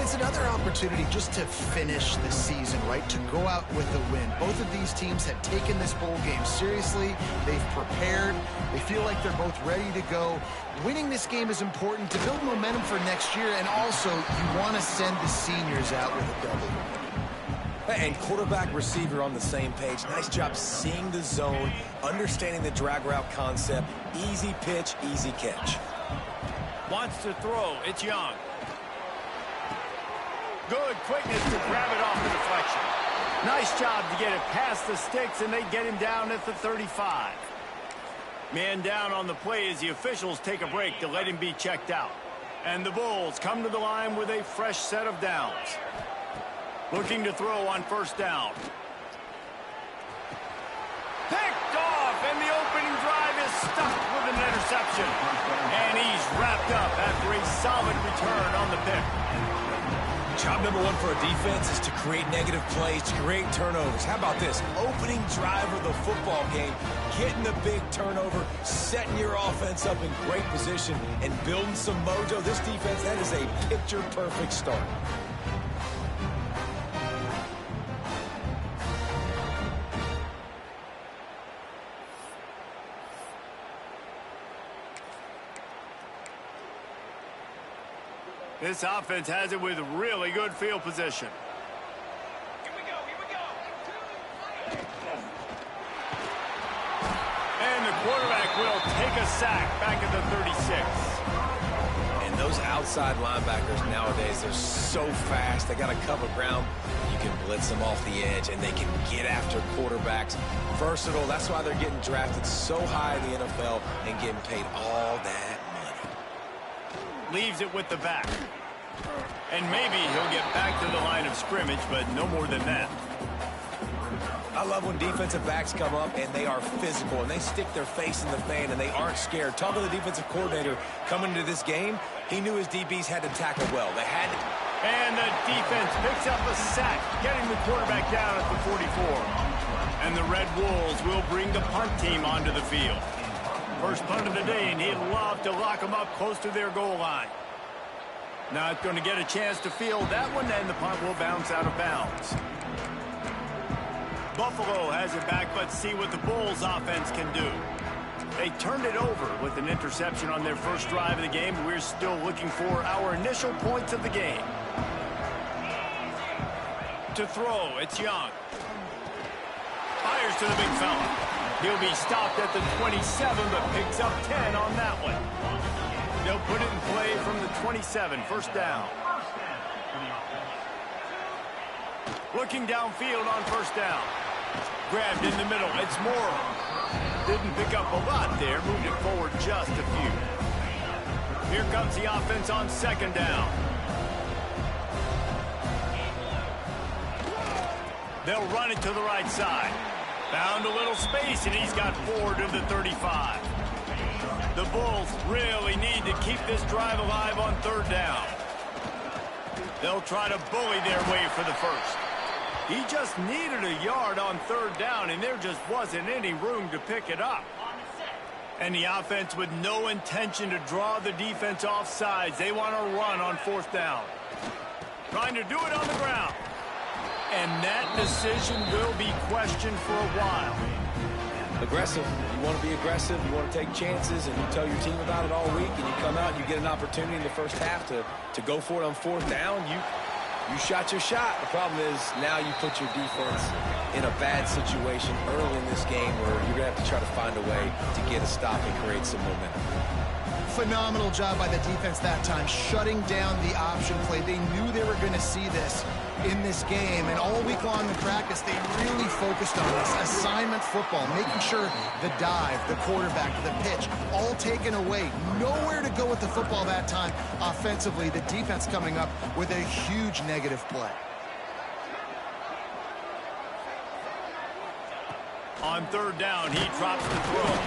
it's another opportunity just to finish the season, right? To go out with a win. Both of these teams have taken this bowl game seriously. They've prepared. They feel like they're both ready to go. Winning this game is important to build momentum for next year, and also you want to send the seniors out with a W. And quarterback, receiver on the same page. Nice job seeing the zone, understanding the drag route concept. Easy pitch, easy catch. Wants to throw. It's Young. Good quickness to grab it off the deflection. Nice job to get it past the sticks, and they get him down at the 35. Man down on the play as the officials take a break to let him be checked out. And the Bulls come to the line with a fresh set of downs. Looking to throw on first down. Picked off, and the opening drive is stuck with an interception. And he's wrapped up after a solid return on the pick. Job number one for a defense is to create negative plays, to create turnovers. How about this? Opening drive of the football game, getting the big turnover, setting your offense up in great position, and building some mojo. This defense, that is a picture-perfect start. This offense has it with really good field position. Here we go. And the quarterback will take a sack back at the 36. And those outside linebackers nowadays, they're so fast. They got to cover ground. You can blitz them off the edge, and they can get after quarterbacks. Versatile. That's why they're getting drafted so high in the NFL and getting paid all that money. Leaves it with the back. And maybe he'll get back to the line of scrimmage, but no more than that. I love when defensive backs come up and they are physical and they stick their face in the fan and they aren't scared. Talk to the defensive coordinator coming into this game. He knew his DBs had to tackle well. They had to. And the defense picks up a sack, getting the quarterback down at the 44. And the Red Wolves will bring the punt team onto the field. First punt of the day, and he'd love to lock them up close to their goal line. Not going to get a chance to field that one, and the punt will bounce out of bounds. Buffalo has it back, but see what the Bulls offense can do. They turned it over with an interception on their first drive of the game. We're still looking for our initial points of the game. To throw, it's Young. Fires to the big fella. He'll be stopped at the 27, but picks up 10 on that one. They'll put it in play from the 27, first down. Looking downfield on first down. Grabbed in the middle, it's Morrow. Didn't pick up a lot there, moved it forward just a few. Here comes the offense on second down. They'll run it to the right side. Found a little space, and he's got 4 to the 35. The Bulls really need to keep this drive alive on third down. They'll try to bully their way for the first. He just needed a yard on third down, and there just wasn't any room to pick it up. And the offense with no intention to draw the defense off sides. They want to run on fourth down. Trying to do it on the ground. And that decision will be questioned for a while. Aggressive. You want to be aggressive. You want to take chances, and you tell your team about it all week, and you come out and you get an opportunity in the first half to go for it on fourth down. You shot your shot. The problem is now you put your defense in a bad situation early in this game where you're going to have to try to find a way to get a stop and create some momentum. Phenomenal job by the defense that time, shutting down the option play. They knew they were going to see this in this game, and all week long in practice, they really focused on this assignment football, making sure the dive, the quarterback, the pitch, all taken away. Nowhere to go with the football that time. Offensively, the defense coming up with a huge negative play. On third down, he drops the throw.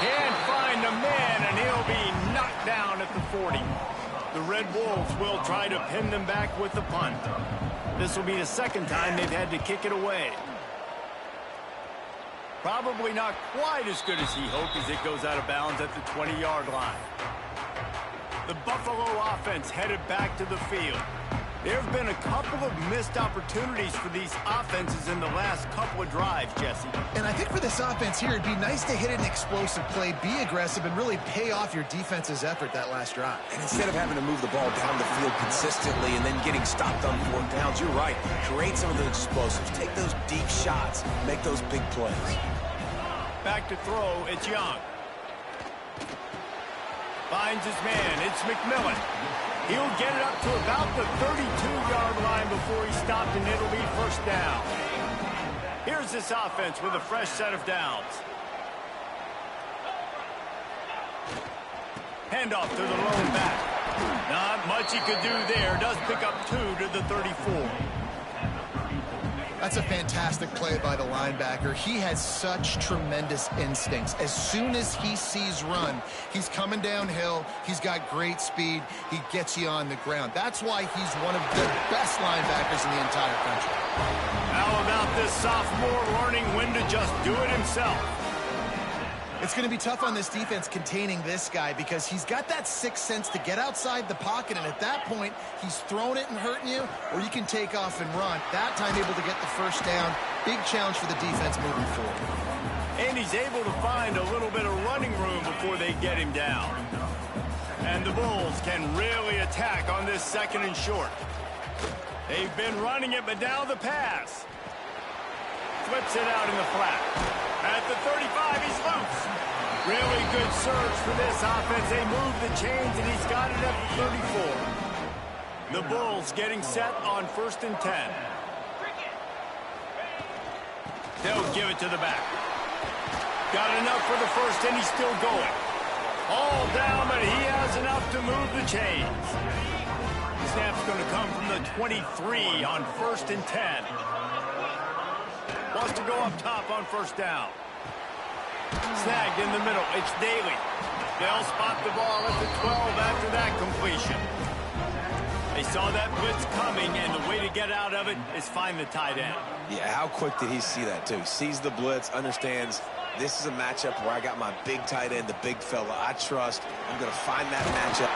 Can't find a man, and he'll be knocked down at the 40. The Red Wolves will try to pin them back with the punt. This will be the second time they've had to kick it away. Probably not quite as good as he hoped as it goes out of bounds at the 20-yard line. The Buffalo offense headed back to the field. There have been a couple of missed opportunities for these offenses in the last couple of drives, Jesse. And I think for this offense here, it'd be nice to hit an explosive play, be aggressive, and really pay off your defense's effort that last drive. And instead of having to move the ball down the field consistently and then getting stopped on 4th downs, you're right. Create some of those explosives. Take those deep shots. Make those big plays. Back to throw, it's Young. Finds his man, it's McMillan. He'll get it up to about the 32-yard line before he stopped, and it'll be 1st down. Here's this offense with a fresh set of downs. Handoff to the lone back. Not much he could do there. Does pick up 2 to the 34. That's a fantastic play by the linebacker. He has such tremendous instincts. As soon as he sees run, he's coming downhill. He's got great speed. He gets you on the ground. That's why he's one of the best linebackers in the entire country. How about this sophomore learning when to just do it himself? It's going to be tough on this defense containing this guy because he's got that sixth sense to get outside the pocket, and at that point, he's throwing it and hurting you, or you can take off and run. That time able to get the 1st down. Big challenge for the defense moving forward. And he's able to find a little bit of running room before they get him down. And the Bulls can really attack on this 2nd and short. They've been running it, but now the pass. Flips it out in the flat. At the 35, he's loose. Really good surge for this offense. They move the chains, and he's got it at the 34. The Bulls getting set on 1st and 10. They'll give it to the back. Got enough for the 1st, and he's still going. All down, but he has enough to move the chains. Snap's going to come from the 23 on 1st and 10. Wants to go up top on 1st down. Snagged in the middle. It's Daly. They'll spot the ball at the 12 after that completion. They saw that blitz coming, and the way to get out of it is find the tight end. Yeah, how quick did he see that, too? He sees the blitz, understands this is a matchup where I got my big tight end, the big fella I trust. I'm going to find that matchup.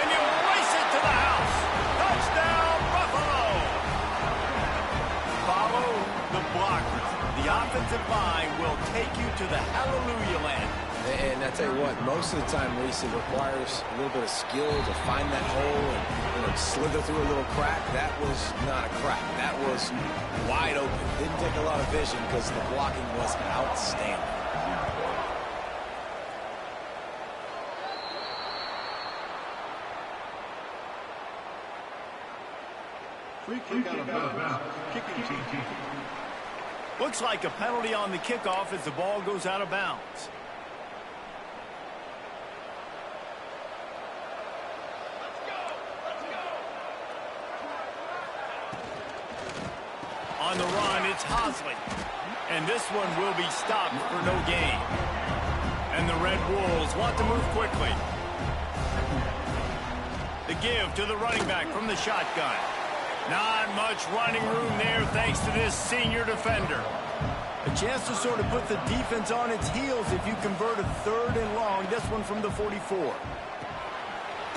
And you race it to the house. Touchdown, Buffalo. Follow the blockers. The offensive line will take you to the hallelujah land. And I tell you what, most of the time, Reese, it requires a little bit of skill to find that hole and slither through a little crack. That was not a crack. That was wide open. Didn't take a lot of vision because the blocking was outstanding. Free kick out of bounds. Kicking team. Looks like a penalty on the kickoff as the ball goes out of bounds. On the run, it's Hosley. And this one will be stopped for no gain. And the Red Wolves want to move quickly. The give to the running back from the shotgun. Not much running room there thanks to this senior defender. A chance to sort of put the defense on its heels if you convert a 3rd and long. This one from the 44.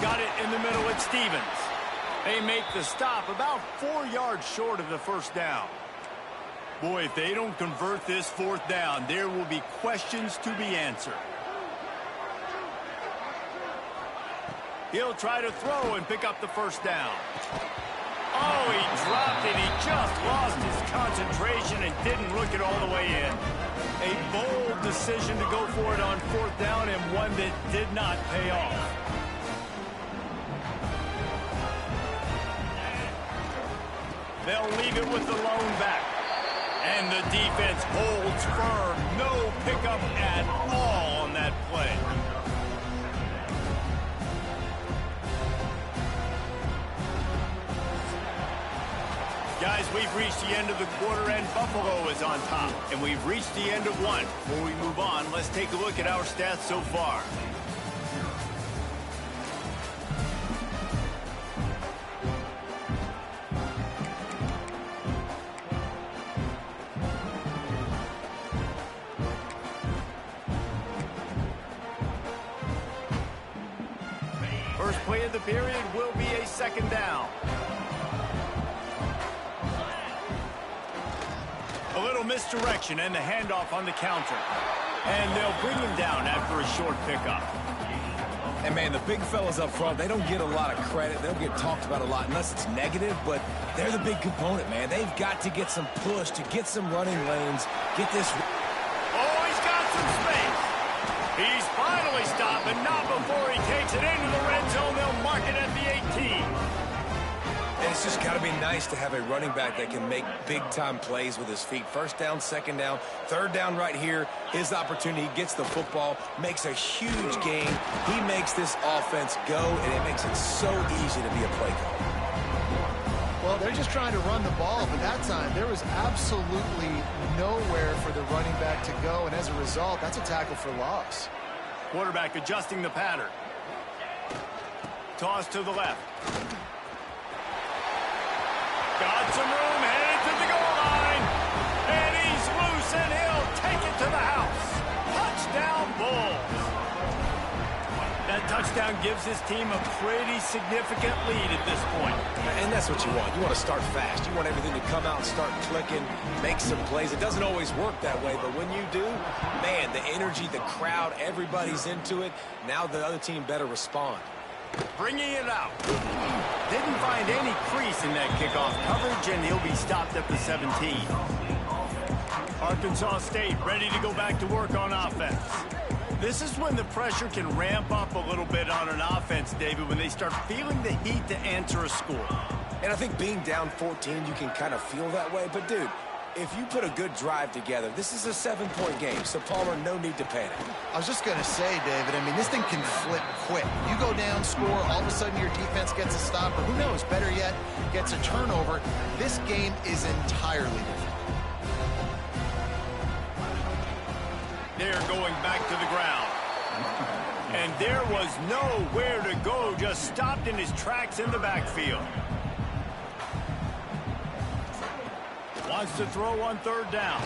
Got it in the middle at Stevens. They make the stop about 4 yards short of the 1st down. Boy, if they don't convert this 4th down, there will be questions to be answered. He'll try to throw and pick up the 1st down. Oh, he dropped it. He just lost his concentration and didn't look it all the way in. A bold decision to go for it on 4th down and one that did not pay off. They'll leave it with the lone back. And the defense holds firm. No pickup at all on that play. Guys, we've reached the end of the quarter, and Buffalo is on top. And we've reached the end of one. Before we move on, let's take a look at our stats so far. First play of the period will be a second down. A little misdirection and the handoff on the counter. And they'll bring him down after a short pickup. And, man, the big fellas up front, they don't get a lot of credit. They don't get talked about a lot unless it's negative, but they're the big component, man. They've got to get some push, to get some running lanes, get this. Oh, he's got some space. He's finally stopped, but not before he takes it into the red zone. They'll mark it at the 18. And it's just got to be nice to have a running back that can make big-time plays with his feet. First down, second down, third down right here. His opportunity, gets the football, makes a huge gain. He makes this offense go, and it makes it so easy to be a play caller. Well, they're just trying to run the ball, but that time there was absolutely nowhere for the running back to go, and as a result, that's a tackle for loss. Quarterback adjusting the pattern. Toss to the left. Got some room, headed to the goal line. And he's loose, and he'll take it to the house. Touchdown, Bulls. That touchdown gives his team a pretty significant lead at this point. And that's what you want. You want to start fast. You want everything to come out and start clicking, make some plays. It doesn't always work that way, but when you do, man, the energy, the crowd, everybody's into it. Now the other team better respond. Bringing it out. Didn't find any crease in that kickoff coverage, and he'll be stopped at the 17. Arkansas State ready to go back to work on offense. This is when the pressure can ramp up a little bit on an offense, David, when they start feeling the heat to answer a score. And I think being down 14, you can kind of feel that way. But, dude, if you put a good drive together, this is a 7-point game. So, Palmer, no need to panic. I was just going to say, David, I mean, this thing can flip quick. You go down, score, all of a sudden your defense gets a stop, or who knows, better yet, gets a turnover. This game is entirely different. They're going back to the ground. And there was nowhere to go, just stopped in his tracks in the backfield. Wants to throw on third down.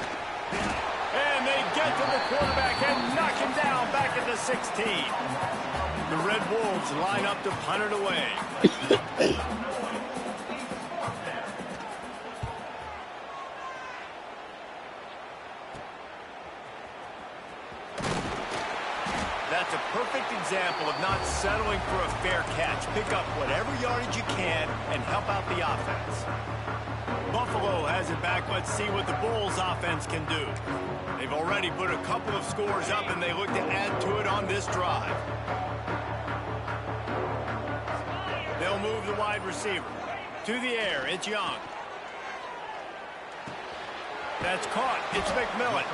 And they get to the quarterback and knock him down back at the 16. The Red Wolves line up to punt it away. That's a perfect example of not settling for a fair catch. Pick up whatever yardage you can and help out the offense. Buffalo has it back. Let's see what the Bulls offense can do. They've already put a couple of scores up, and they look to add to it on this drive. They'll move the wide receiver. To the air, it's Young. That's caught. It's McMillan.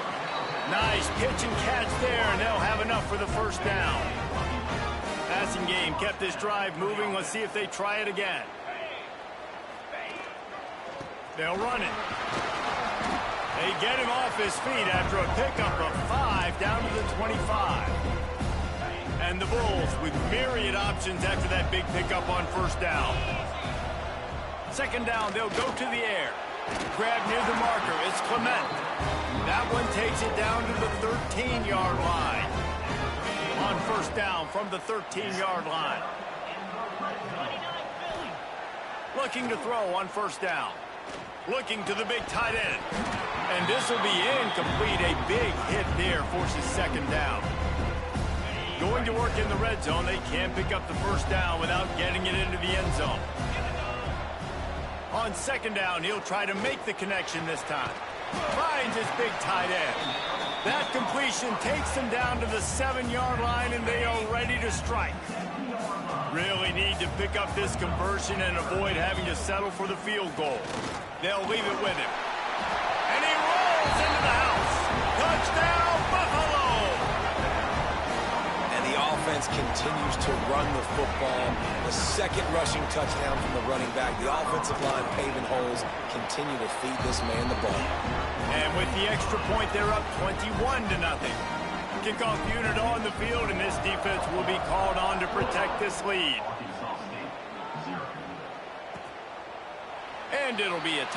Nice pitch and catch there, and they'll have enough for the first down. Passing game kept this drive moving. Let's see if they try it again. They'll run it. They get him off his feet after a pickup of 5 down to the 25. And the Bulls with myriad options after that big pickup on first down. Second down, they'll go to the air. Grab near the marker. It's Clement. That one takes it down to the 13-yard line. On first down from the 13-yard line. Looking to throw on first down. Looking to the big tight end. And this will be incomplete. A big hit there forces second down. Going to work in the red zone. They can't pick up the first down without getting it into the end zone. On second down, he'll try to make the connection this time. Finds his big tight end. That completion takes them down to the 7-yard line, and they are ready to strike. Really need to pick up this conversion and avoid having to settle for the field goal. They'll leave it with him. And he rolls into the house. Touchdown, Buffalo! And the offense continues to run the football. The second rushing touchdown from the running back. The offensive line paving holes. Continue to feed this man the ball. And with the extra point, they're up 21-0. Kickoff unit on the field, and this defense will be called on to protect this lead. And it'll be a